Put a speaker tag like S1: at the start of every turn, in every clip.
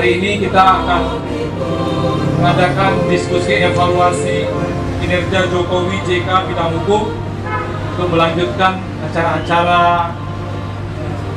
S1: Hari ini kita akan mengadakan diskusi evaluasi kinerja Jokowi JK bidang hukum untuk melanjutkan acara-acara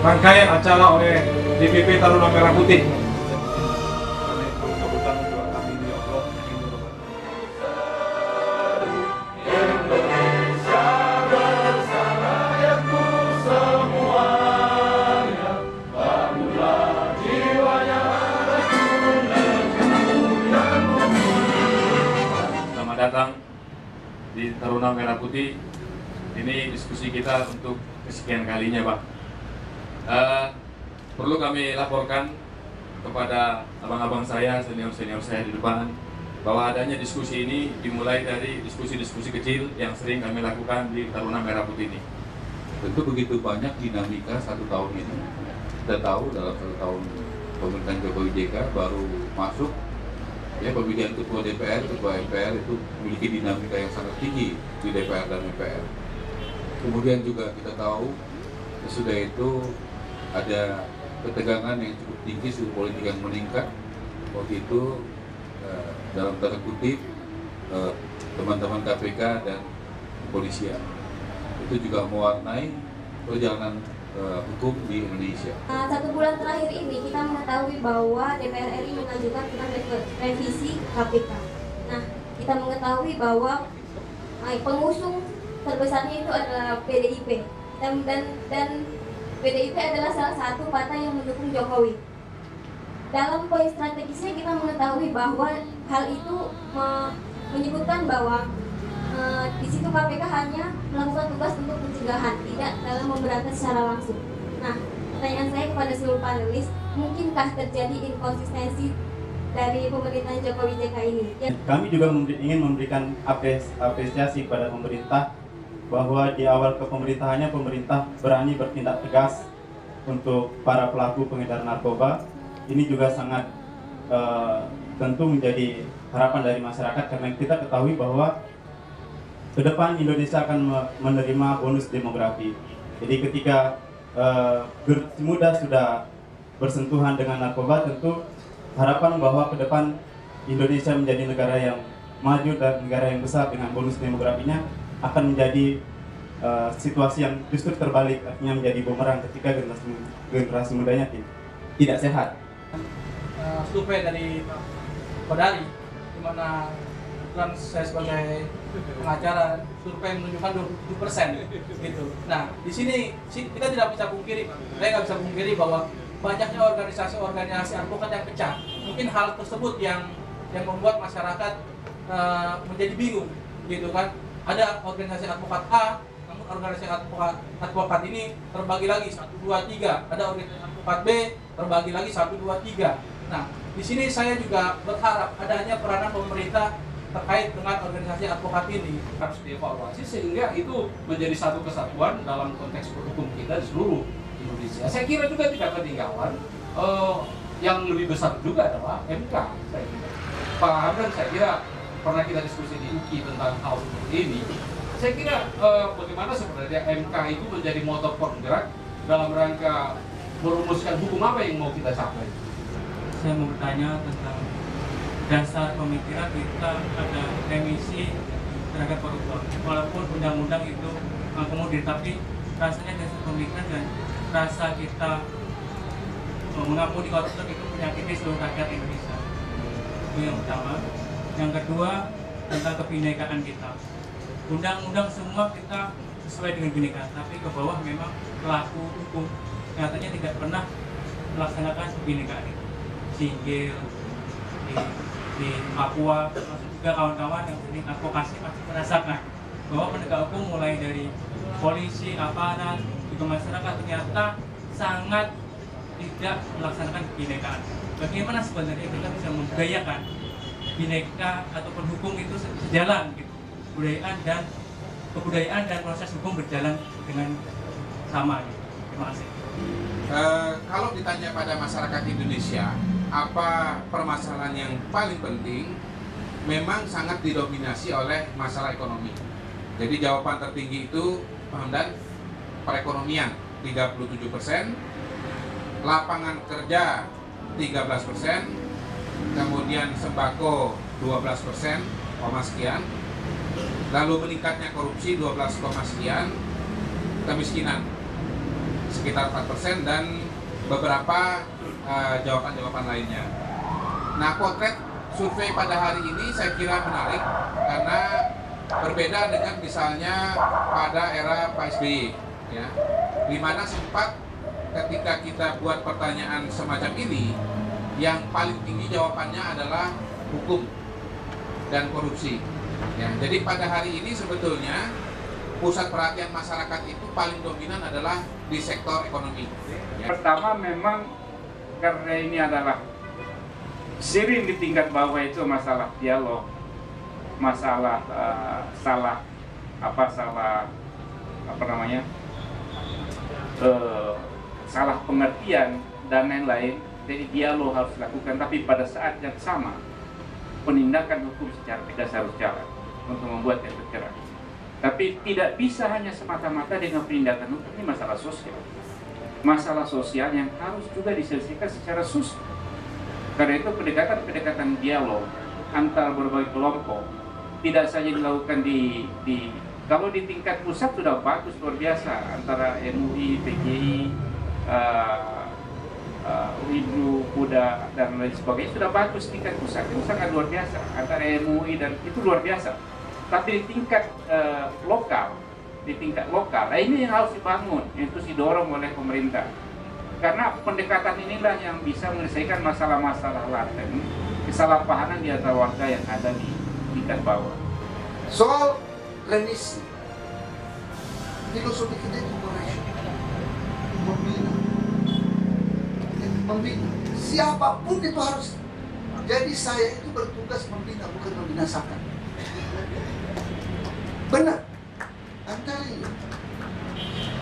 S1: rangkaian acara oleh DPP Taruna Merah Putih. Selamat datang di Taruna Merah Putih. Ini diskusi kita untuk kesekian kalinya, Pak. Perlu kami laporkan kepada abang-abang saya, senior-senior saya di depan, bahwa adanya diskusi ini dimulai dari diskusi-diskusi kecil yang sering kami lakukan di Taruna Merah Putih ini.
S2: Tentu begitu banyak dinamika satu tahun ini. Kita tahu dalam satu tahun pemerintahan Jokowi JK baru masuk, ya, pemilihan ketua DPR, ketua MPR itu memiliki dinamika yang sangat tinggi di DPR dan MPR. Kemudian juga kita tahu sudah itu ada ketegangan yang cukup tinggi, suhu politik yang meningkat. Waktu itu dalam tanda kutip teman-teman KPK dan kepolisian itu juga mewarnai perjalanan hukum di Indonesia.
S3: 1 bulan terakhir ini kita mengetahui bahwa DPR RI mengajukan tentang revisi KPK. Nah, kita mengetahui bahwa pengusung terbesarnya itu adalah PDIP dan PDIP adalah salah satu partai yang mendukung Jokowi. Dalam poin strategisnya kita mengetahui bahwa hal itu menyebutkan bahwa di situ KPK hanya melakukan tugas untuk pencegahan, tidak dalam memberantas secara langsung. Nah, pertanyaan saya kepada seluruh panelis, mungkinkah terjadi inkonsistensi dari pemerintahan Jokowi JK ini?
S4: Kami juga ingin memberikan apresiasi kepada pemerintah bahwa di awal kepemerintahannya pemerintah berani bertindak tegas untuk para pelaku pengedar narkoba. Ini juga sangat tentu menjadi harapan dari masyarakat karena kita ketahui bahwa ke depan Indonesia akan menerima bonus demografi. Jadi ketika generasi muda sudah bersentuhan dengan narkoba, tentu harapan bahwa ke depan Indonesia menjadi negara yang maju dan negara yang besar dengan bonus demografinya akan menjadi situasi yang justru terbalik, artinya menjadi bumerang ketika generasi mudanya tidak sehat.
S5: Survei dari Kodari, di mana kan saya sebagai pengacara, survei menunjukkan 27% gitu. Nah, di sini kita tidak bisa pungkiri, saya nggak bisa pungkiri bahwa banyaknya organisasi-organisasi advokat yang pecah. Mungkin hal tersebut yang membuat masyarakat menjadi bingung, gitu kan? Ada organisasi advokat A, namun organisasi advokat ini terbagi lagi 1, 2, 3. Ada organisasi advokat B, terbagi lagi 1, 2, 3. Nah, di sini saya juga berharap adanya peranan pemerintah terkait dengan organisasi advokat ini
S6: harus dievaluasi sehingga itu menjadi satu kesatuan dalam konteks hukum kita di seluruh Indonesia. Saya kira juga tidak ketinggalan yang lebih besar juga adalah MK. Saya kira. Pak Hardan, saya kira pernah kita diskusi di UKI tentang hal seperti ini. Saya kira bagaimana sebenarnya MK itu menjadi motor penggerak dalam rangka merumuskan hukum apa yang mau kita capai.
S7: Saya mau bertanya tentang dasar pemikiran kita ada remisi terhadap koruptor. Walaupun undang-undang itu mengakomodir, tapi rasanya dasar pemikiran dan rasa kita mengampuni koruptor itu menyakiti seluruh rakyat Indonesia. Itu yang pertama. Yang kedua, tentang kebinekaan kita. Undang-undang semua kita sesuai dengan bineka, tapi ke bawah memang pelaku hukum nyatanya tidak pernah melaksanakan kebinekaan itu. Singgil di Papua, termasuk juga kawan-kawan yang sering advokasi pasti merasakan bahwa penegak hukum mulai dari polisi, aparat, juga masyarakat ternyata sangat tidak melaksanakan kebinekaan. Bagaimana sebenarnya kita bisa membudayakan bineka ataupun hukum itu sejalan gitu, kebudayaan dan proses hukum berjalan dengan sama gitu. Terima kasih.
S8: Kalau ditanya pada masyarakat Indonesia, apa permasalahan yang paling penting, memang sangat didominasi oleh masalah ekonomi. Jadi jawaban tertinggi itu, Pak Hamdan, perekonomian 37%, lapangan kerja 13%, kemudian sembako 12%, sekian, lalu meningkatnya korupsi 12, sekian, kemiskinan sekitar 4%, dan beberapa jawaban-jawaban lainnya. Nah, potret survei pada hari ini saya kira menarik karena berbeda dengan misalnya pada era Pak SBY, ya, di mana sempat ketika kita buat pertanyaan semacam ini, yang paling tinggi jawabannya adalah hukum dan korupsi. Ya, jadi pada hari ini sebetulnya pusat perhatian masyarakat itu paling dominan adalah di sektor ekonomi. Ya.
S9: Pertama memang karena ini adalah sering di tingkat bawah itu masalah dialog, masalah salah pengertian dan lain-lain. Jadi dialog harus dilakukan, tapi pada saat yang sama penindakan hukum secara tegas harus jalan untuk membuat yang tercerai. Tapi tidak bisa hanya semata-mata dengan penindakan hukum. Ini masalah sosial. Masalah sosial yang harus juga diselesaikan secara sosial. Karena itu pendekatan dialog antar berbagai kelompok tidak saja dilakukan kalau di tingkat pusat sudah bagus luar biasa antara MUI, PGI, UIDU, PUDA dan lain sebagainya sudah bagus. Tingkat pusat itu sangat luar biasa antara MUI dan itu luar biasa. Tapi di tingkat lokal, nah ini yang harus dibangun, itu didorong oleh pemerintah. Karena pendekatan inilah yang bisa menyelesaikan masalah-masalah laten, kesalahpahaman di antara warga yang ada di tingkat bawah.
S10: Soal remisi, filosofi kita itu membina. Siapapun itu harus. Jadi saya itu bertugas membina, bukan membinasakan. Benar. Antara ini.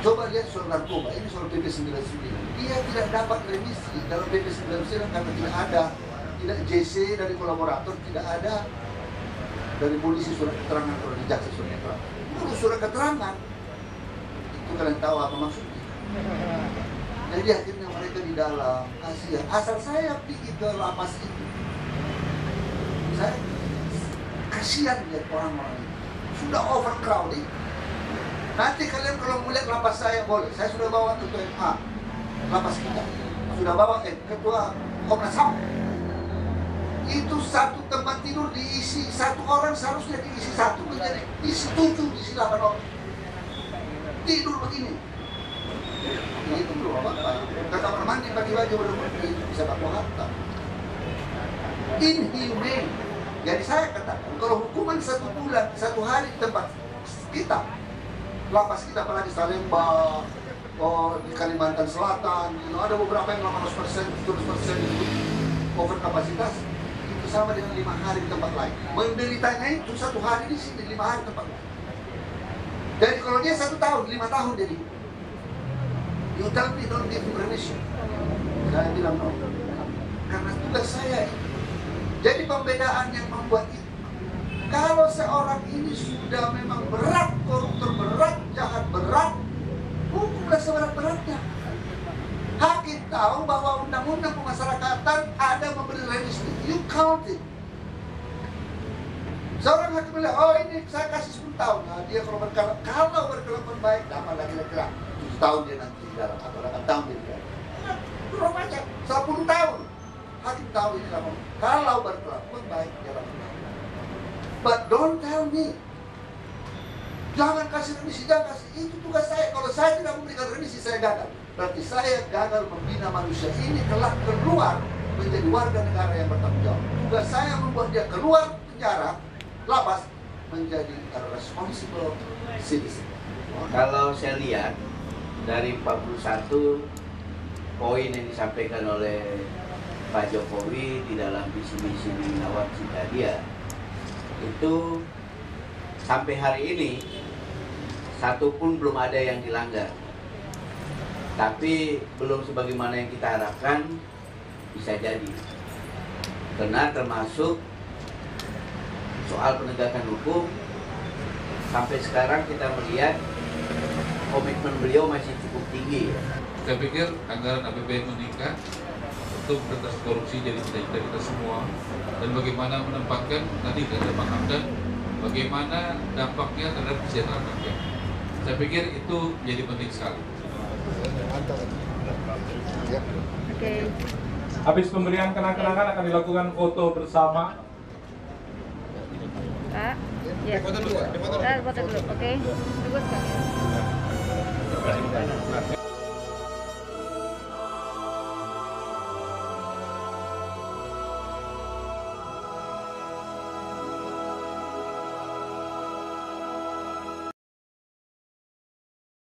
S10: Coba lihat soal narkoba, ini soal PP 99. Dia tidak dapat remisi dalam PP 99 karena tidak JC dari kolaborator, tidak ada dari polisi surat keterangan atau dari jaksa surat keterangan. Itu surat keterangan. Itu kalian tahu apa maksudnya. Jadi akhirnya mereka di dalam, kasihan. Asal saya pergi ke lapas itu, saya kasihan lihat orang-orang itu. Sudah overcrowding. Nanti kalian kalau melihat lapas saya boleh. Saya sudah bawa ketua MA, lapas kita. Sudah bawa ketua Komnas HAM. Itu satu tempat tidur diisi satu orang, seharusnya diisi satu menjadi isi 7, diisi 8 orang. Tidur begini. Itu belum apa-apa. Ke kamar mandi pakai baju berlumur itu bisa baku harta. Inhumane. Jadi saya katakan kalau hukuman 1 bulan, 1 hari di tempat kita, lapas kita apalagi Salemba, di Kalimantan Selatan, ada beberapa yang 18%, 17% itu over kapasitas, itu sama dengan 5 hari di tempat lain. Menderitanya itu 1 hari di sini, 5 hari di tempat lain. Jadi kalau dia 1 tahun, 5 tahun jadi. You tell me don't give permission. Saya bilang no. Karena tugas saya itu. Jadi pembedaan yang membuat itu. Kalau seorang ini sudah memang berat, koruptor berat, jahat berat, hukumlah seberat-beratnya. Hakim tahu bahwa undang-undang pemasyarakatan ada memberi remisi. You count it. Seorang hakim bilang, oh ini saya kasih 10 tahun. Nah, dia kalau berkelakuan baik, dapat lagi kira 7 tahun dia nanti di dalam atau 8 tahun dia di dalam. Berapa macam? 10 tahun. Hakim tahu ini lama. Kalau berkelakuan baik, dia dapat. But don't tell me. Jangan kasih remisi, jangan kasih. Itu tugas saya. Kalau saya tidak memberikan remisi, saya gagal. Berarti saya gagal membina manusia ini kelak keluar menjadi warga negara yang bertanggung jawab. Tugas saya membuat dia keluar penjara, lapas, menjadi responsible citizen.
S11: Kalau saya lihat dari 41 poin yang disampaikan oleh Pak Jokowi di dalam visi misi nawacita dia, itu sampai hari ini satu pun belum ada yang dilanggar. Tapi belum sebagaimana yang kita harapkan, bisa jadi. Karena termasuk soal penegakan hukum, sampai sekarang kita melihat komitmen beliau masih cukup tinggi.
S2: Saya pikir anggaran APBN meningkat, untuk beratas korupsi jadi cita-cita kita semua, dan bagaimana menempatkan tadi kata Bang Hamdan, bagaimana dampaknya terhadap kesejahteraan rakyat. Saya pikir itu jadi penting sekali.
S12: Oke.
S1: Habis pemberian kenang-kenangan akan dilakukan foto bersama.
S12: Kak, ya. Foto dulu. Foto dulu. Oke. Tunggu sekali.